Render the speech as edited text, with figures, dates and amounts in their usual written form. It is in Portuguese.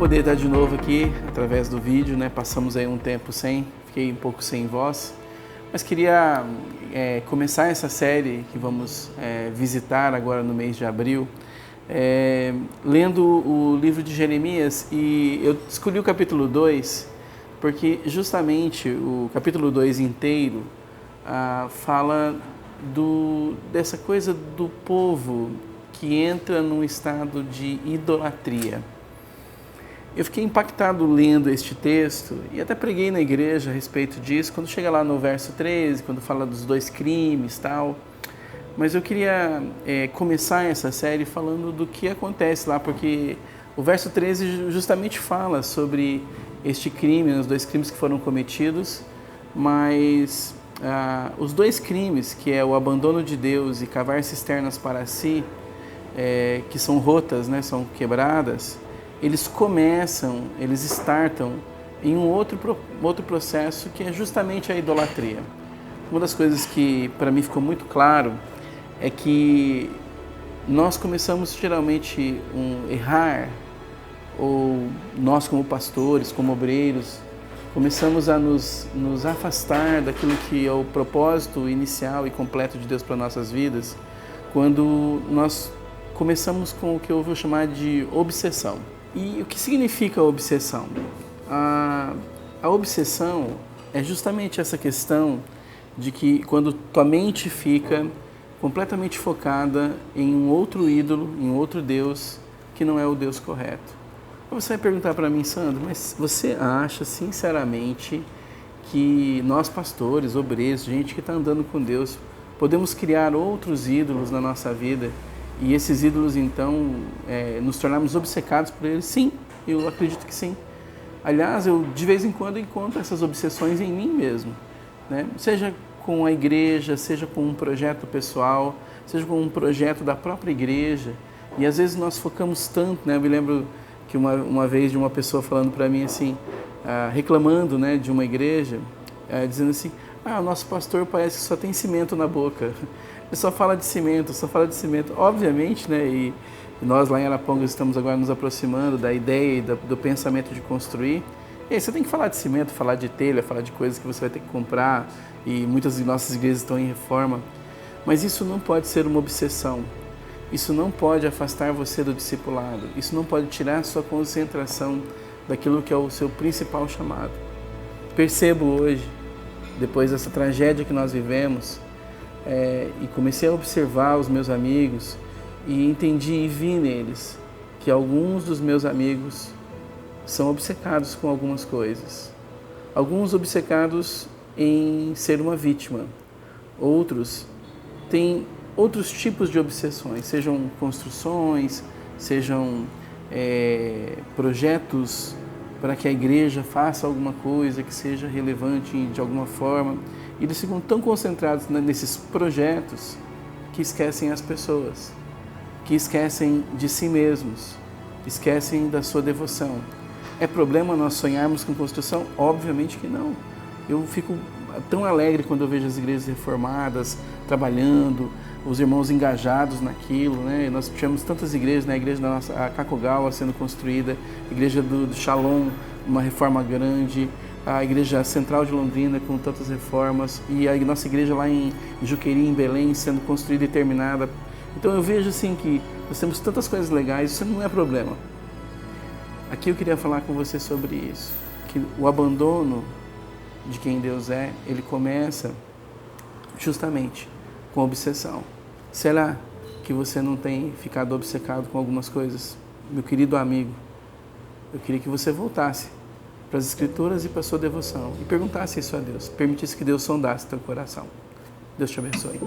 poder estar de novo aqui através do vídeo, né? Passamos aí um tempo fiquei um pouco sem voz, mas queria começar essa série que vamos visitar agora no mês de abril, lendo o livro de Jeremias, e eu escolhi o capítulo 2 porque justamente o capítulo 2 inteiro fala dessa coisa do povo que entra num estado de idolatria. Eu fiquei impactado lendo este texto e até preguei na igreja a respeito disso, quando chega lá no verso 13, quando fala dos 2 crimes e tal. Mas eu queria começar essa série falando do que acontece lá, porque o verso 13 justamente fala sobre este crime, os 2 crimes que foram cometidos, mas os 2 crimes, que é o abandono de Deus e cavar cisternas para si, que são rotas, né, são quebradas, eles startam em um outro processo, que é justamente a idolatria. Uma das coisas que para mim ficou muito claro é que nós começamos geralmente errar, ou nós como pastores, como obreiros, começamos a nos afastar daquilo que é o propósito inicial e completo de Deus para nossas vidas, quando nós começamos com o que eu vou chamar de obsessão. E o que significa a obsessão? A obsessão é justamente essa questão de que quando tua mente fica completamente focada em um outro ídolo, em outro Deus, que não é o Deus correto. Você vai perguntar para mim, Sandro, mas você acha sinceramente que nós pastores, obreiros, gente que está andando com Deus, podemos criar outros ídolos na nossa vida e esses ídolos então nos tornarmos obcecados por eles? Sim, eu acredito que sim. Aliás, eu de vez em quando encontro essas obsessões em mim mesmo, né? Seja com a igreja, seja com um projeto pessoal, seja com um projeto da própria igreja, e às vezes nós focamos tanto, né? Eu me lembro que uma vez de uma pessoa falando para mim assim, reclamando, né, de uma igreja, dizendo assim, o nosso pastor parece que só tem cimento na boca, ele só fala de cimento, só fala de cimento. Obviamente, né, e nós lá em Arapongas estamos agora nos aproximando da ideia e do pensamento de construir. E aí você tem que falar de cimento, falar de telha, falar de coisas que você vai ter que comprar, e muitas de nossas igrejas estão em reforma, mas isso não pode ser uma obsessão. Isso não pode afastar você do discipulado. Isso não pode tirar a sua concentração daquilo que é o seu principal chamado. Percebo hoje, depois dessa tragédia que nós vivemos, e comecei a observar os meus amigos, e entendi e vi neles que alguns dos meus amigos são obcecados com algumas coisas. Alguns obcecados em ser uma vítima. Outros têm outros tipos de obsessões, sejam construções, sejam projetos para que a igreja faça alguma coisa que seja relevante de alguma forma. E eles ficam tão concentrados nesses projetos que esquecem as pessoas, que esquecem de si mesmos, esquecem da sua devoção. É problema nós sonharmos com construção? Obviamente que não. Eu fico tão alegre quando eu vejo as igrejas reformadas, trabalhando, os irmãos engajados naquilo, né? Nós tivemos tantas igrejas, né? A igreja da nossa, a Kakogawa sendo construída, a igreja do Shalom, uma reforma grande, a igreja central de Londrina com tantas reformas, e a nossa igreja lá em Juqueri, em Belém, sendo construída e terminada. Então eu vejo assim que nós temos tantas coisas legais, isso não é problema. Aqui eu queria falar com você sobre isso, que o abandono de quem Deus é, ele começa justamente com obsessão. Será que você não tem ficado obcecado com algumas coisas? Meu querido amigo, eu queria que você voltasse para as Escrituras e para a sua devoção e perguntasse isso a Deus, permitisse que Deus sondasse teu coração. Deus te abençoe.